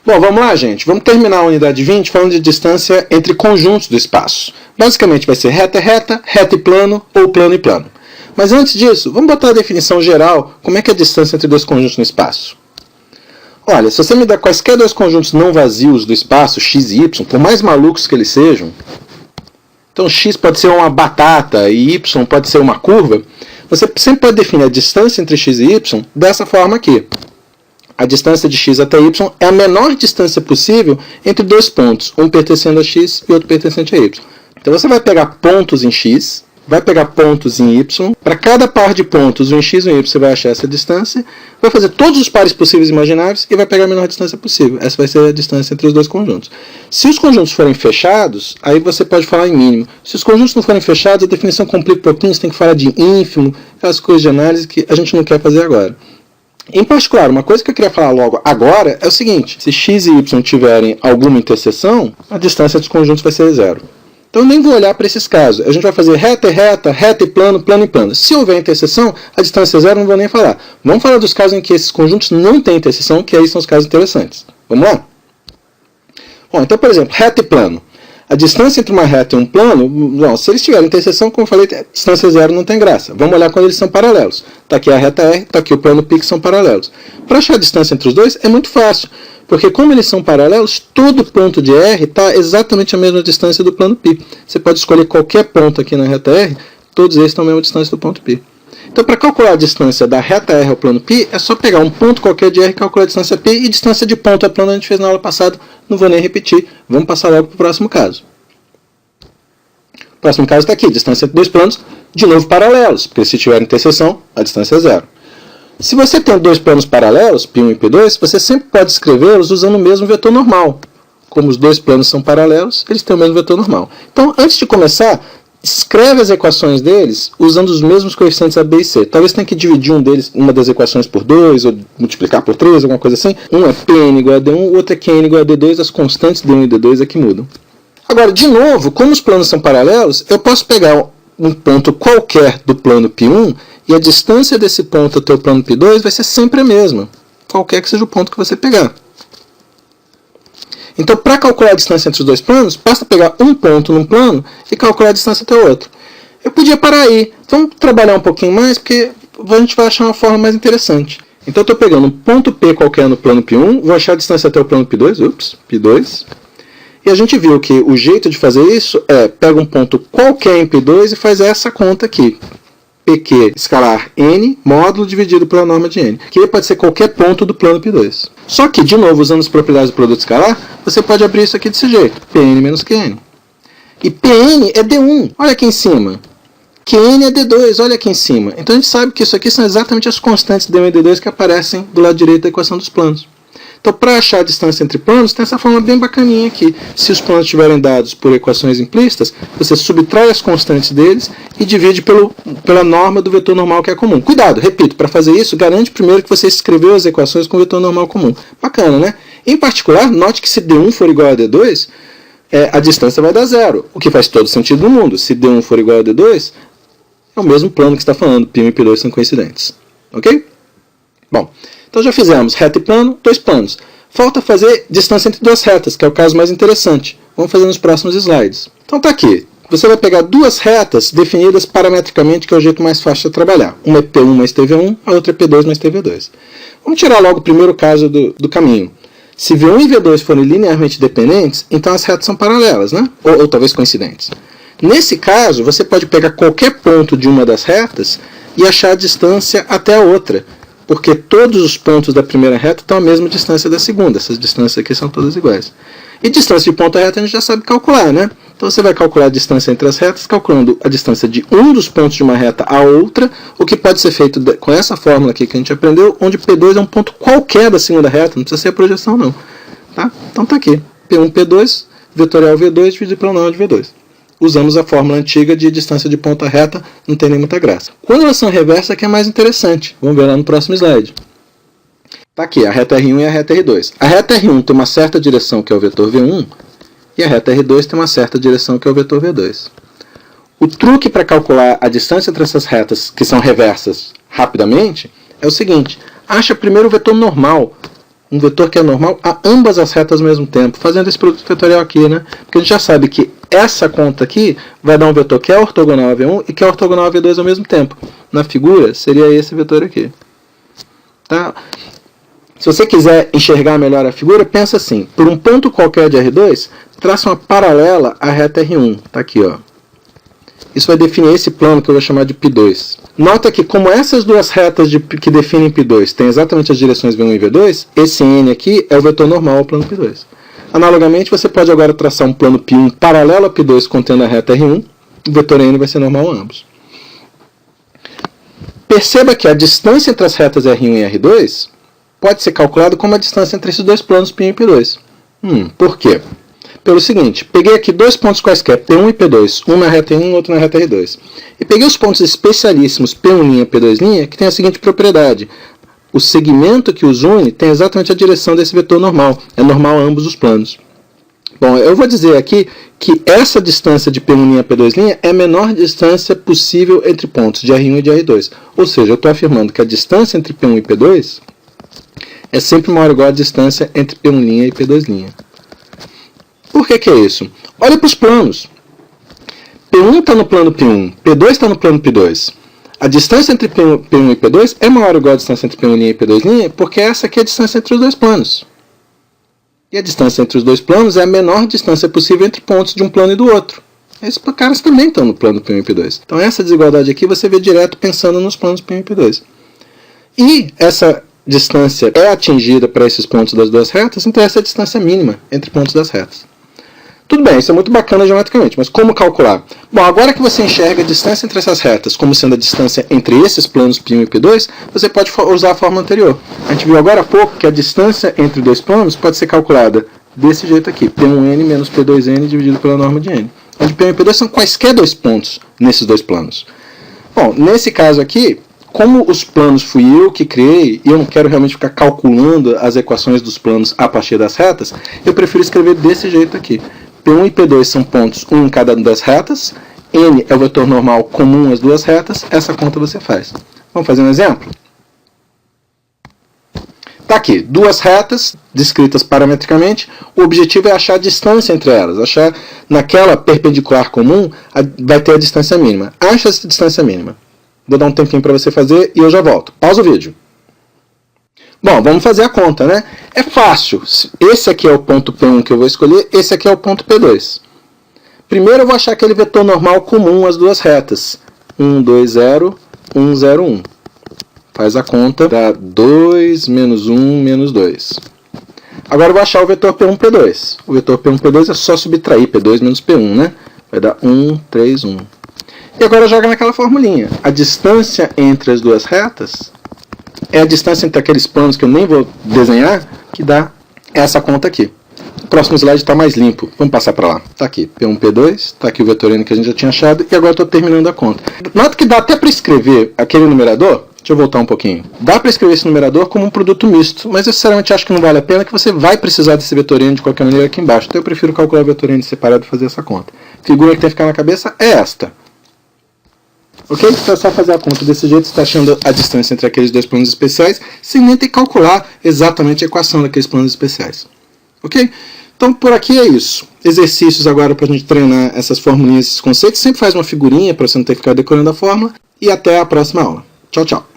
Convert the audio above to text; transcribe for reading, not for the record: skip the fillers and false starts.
Bom, vamos lá, gente. Vamos terminar a unidade 20 falando de distância entre conjuntos do espaço. Basicamente vai ser reta é reta, reta e plano, ou plano e plano. Mas antes disso, vamos botar a definição geral, como é que é a distância entre dois conjuntos no espaço. Olha, se você me der quaisquer dois conjuntos não vazios do espaço, x e y, por mais malucos que eles sejam, então x pode ser uma batata e y pode ser uma curva, você sempre pode definir a distância entre x e y dessa forma aqui. A distância de x até y é a menor distância possível entre dois pontos, um pertencendo a x e outro pertencente a y. Então você vai pegar pontos em x, vai pegar pontos em y, para cada par de pontos, um em x e um em y, você vai achar essa distância, vai fazer todos os pares possíveis e imagináveis e vai pegar a menor distância possível. Essa vai ser a distância entre os dois conjuntos. Se os conjuntos forem fechados, aí você pode falar em mínimo. Se os conjuntos não forem fechados, a definição complica um pouquinho, você tem que falar de ínfimo, aquelas coisas de análise que a gente não quer fazer agora. Em particular, uma coisa que eu queria falar logo agora é o seguinte: se x e y tiverem alguma interseção, a distância dos conjuntos vai ser zero. Então eu nem vou olhar para esses casos. A gente vai fazer reta e reta, reta e plano, plano e plano. Se houver interseção, a distância é zero, não vou nem falar. Vamos falar dos casos em que esses conjuntos não têm interseção, que aí são os casos interessantes. Vamos lá? Bom, então, por exemplo, reta e plano. A distância entre uma reta e um plano, bom, se eles tiverem interseção, como eu falei, a distância zero não tem graça. Vamos olhar quando eles são paralelos. Está aqui a reta R, está aqui o plano π, que são paralelos. Para achar a distância entre os dois é muito fácil, porque como eles são paralelos, todo ponto de R está exatamente a mesma distância do plano π. Você pode escolher qualquer ponto aqui na reta R, todos eles estão a mesma distância do ponto π. Então, para calcular a distância da reta R ao plano π, é só pegar um ponto qualquer de R, calcular a distância π, e distância de ponto a plano a gente fez na aula passada, não vou nem repetir. Vamos passar logo para o próximo caso. O próximo caso está aqui, distância entre dois planos, de novo paralelos, porque se tiver interseção, a distância é zero. Se você tem dois planos paralelos, π1 e π2, você sempre pode escrevê-los usando o mesmo vetor normal. Como os dois planos são paralelos, eles têm o mesmo vetor normal. Então, antes de começar, escreve as equações deles usando os mesmos coeficientes A, B e C. Talvez tenha que dividir uma das equações por 2, ou multiplicar por 3, alguma coisa assim. Um é Pn igual a D1, o outro é Qn igual a D2, as constantes D1 e D2 é que mudam. Agora, de novo, como os planos são paralelos, eu posso pegar um ponto qualquer do plano π1 e a distância desse ponto até o plano π2 vai ser sempre a mesma, qualquer que seja o ponto que você pegar. Então, para calcular a distância entre os dois planos, basta pegar um ponto num plano e calcular a distância até o outro. Eu podia parar aí. Vamos trabalhar um pouquinho mais, porque a gente vai achar uma forma mais interessante. Então, eu estou pegando um ponto P qualquer no plano π1, vou achar a distância até o plano π2, π2. E a gente viu que o jeito de fazer isso é, pega um ponto qualquer em π2 e faz essa conta aqui. PQ escalar n, módulo dividido pela norma de n. Que pode ser qualquer ponto do plano π2. Só que, de novo, usando as propriedades do produto escalar, você pode abrir isso aqui desse jeito. Pn menos Qn. E Pn é D1, olha aqui em cima. Qn é D2, olha aqui em cima. Então a gente sabe que isso aqui são exatamente as constantes D1 e D2 que aparecem do lado direito da equação dos planos. Então, para achar a distância entre planos, tem essa forma bem bacaninha aqui. Se os planos estiverem dados por equações implícitas, você subtrai as constantes deles e divide pela norma do vetor normal que é comum. Cuidado, repito, para fazer isso, garante primeiro que você escreveu as equações com o vetor normal comum. Bacana, né? Em particular, note que se D1 for igual a D2, a distância vai dar zero, o que faz todo sentido no mundo. Se D1 for igual a D2, é o mesmo plano que está falando, π1 e π2 são coincidentes. Ok? Bom, então já fizemos reta e plano, dois planos. Falta fazer distância entre duas retas, que é o caso mais interessante. Vamos fazer nos próximos slides. Então está aqui. Você vai pegar duas retas definidas parametricamente, que é o jeito mais fácil de trabalhar. Uma é P1 mais TV1, a outra é P2 mais TV2. Vamos tirar logo o primeiro caso do caminho. Se V1 e V2 forem linearmente dependentes, então as retas são paralelas, né? Ou talvez coincidentes. Nesse caso, você pode pegar qualquer ponto de uma das retas e achar a distância até a outra, porque todos os pontos da primeira reta estão à mesma distância da segunda. Essas distâncias aqui são todas iguais. E distância de ponto a reta a gente já sabe calcular, né? Então você vai calcular a distância entre as retas, calculando a distância de um dos pontos de uma reta a outra, o que pode ser feito com essa fórmula aqui que a gente aprendeu, onde P2 é um ponto qualquer da segunda reta, não precisa ser a projeção não. Tá? Então está aqui, P1, P2, vetorial V2 dividido pela norma de V2. Usamos a fórmula antiga de distância de ponta reta, não tem nem muita graça. Quando elas são reversas, é que é mais interessante. Vamos ver lá no próximo slide. Está aqui, a reta R1 e a reta R2. A reta R1 tem uma certa direção, que é o vetor V1, e a reta R2 tem uma certa direção, que é o vetor V2. O truque para calcular a distância entre essas retas, que são reversas, rapidamente, é o seguinte. Acha primeiro o vetor normal. um vetor que é normal a ambas as retas ao mesmo tempo, fazendo esse produto vetorial aqui, né? Porque a gente já sabe que essa conta aqui vai dar um vetor que é ortogonal a V1 e que é ortogonal a V2 ao mesmo tempo. Na figura, seria esse vetor aqui. Tá? Se você quiser enxergar melhor a figura, pensa assim, por um ponto qualquer de R2, traça uma paralela à reta R1. Tá aqui, ó. Isso vai definir esse plano que eu vou chamar de π2. Nota que como essas duas retas que definem π2 têm exatamente as direções V1 e V2, esse n aqui é o vetor normal ao plano π2. Analogamente, você pode agora traçar um plano π1 paralelo a π2 contendo a reta R1, o vetor n vai ser normal a ambos. Perceba que a distância entre as retas R1 e R2 pode ser calculada como a distância entre esses dois planos π1 e π2. Por quê? Pelo seguinte, peguei aqui dois pontos quaisquer, P1 e P2, um na reta R1 e outro na reta R2. E peguei os pontos especialíssimos P1' e P2', que tem a seguinte propriedade. O segmento que os une tem exatamente a direção desse vetor normal. É normal a ambos os planos. Bom, eu vou dizer aqui que essa distância de P1' a P2' é a menor distância possível entre pontos de R1 e de R2. Ou seja, eu estou afirmando que a distância entre P1 e P2 é sempre maior ou igual à distância entre P1' e P2'. Por que é isso? Olha para os planos. P1 está no plano P1, P2 está no plano P2. A distância entre P1 e P2 é maior ou igual à distância entre P1' e P2', porque essa aqui é a distância entre os dois planos. E a distância entre os dois planos é a menor distância possível entre pontos de um plano e do outro. Esses caras também estão no plano P1 e P2. Então essa desigualdade aqui você vê direto pensando nos planos P1 e P2. E essa distância é atingida para esses pontos das duas retas, então essa é a distância mínima entre pontos das retas. Tudo bem, isso é muito bacana geometricamente, mas como calcular? Bom, agora que você enxerga a distância entre essas retas como sendo a distância entre esses planos P1 e P2, você pode usar a forma anterior. A gente viu agora há pouco que a distância entre dois planos pode ser calculada desse jeito aqui, P1n menos P2n dividido pela norma de n. Onde P1 e P2 são quaisquer dois pontos nesses dois planos. Bom, nesse caso aqui, como os planos fui eu que criei, e eu não quero realmente ficar calculando as equações dos planos a partir das retas, eu prefiro escrever desse jeito aqui. P1 e P2 são pontos, um em cada uma das retas, n é o vetor normal comum às duas retas, essa conta você faz. Vamos fazer um exemplo? Está aqui, duas retas descritas parametricamente, o objetivo é achar a distância entre elas, achar naquela perpendicular comum, vai ter a distância mínima. Acha essa distância mínima. Vou dar um tempinho para você fazer e eu já volto. Pausa o vídeo. Bom, vamos fazer a conta, né? É fácil. Esse aqui é o ponto P1 que eu vou escolher, esse aqui é o ponto P2. Primeiro eu vou achar aquele vetor normal comum às duas retas. 1, 2, 0, 1, 0, 1. Faz a conta, dá 2 menos 1 menos 2. Agora eu vou achar o vetor P1, P2. O vetor P1, P2 é só subtrair P2 menos P1, né? Vai dar 1, 3, 1. E agora joga naquela formulinha. A distância entre as duas retas é a distância entre aqueles planos que eu nem vou desenhar, que dá essa conta aqui. O próximo slide está mais limpo. Vamos passar para lá. Está aqui, P1, P2, está aqui o vetor n que a gente já tinha achado, e agora estou terminando a conta. Nota que dá até para escrever aquele numerador, deixa eu voltar um pouquinho, dá para escrever esse numerador como um produto misto, mas eu sinceramente acho que não vale a pena, que você vai precisar desse vetor n de qualquer maneira aqui embaixo, então eu prefiro calcular o vetor n separado e fazer essa conta. A figura que tem que ficar na cabeça é esta. Ok? Então é só fazer a conta desse jeito, você está achando a distância entre aqueles dois planos especiais, sem nem ter que calcular exatamente a equação daqueles planos especiais. Ok? Então por aqui é isso. Exercícios agora para a gente treinar essas formulinhas, esses conceitos. Sempre faz uma figurinha para você não ter que ficar decorando a fórmula. E até a próxima aula. Tchau, tchau.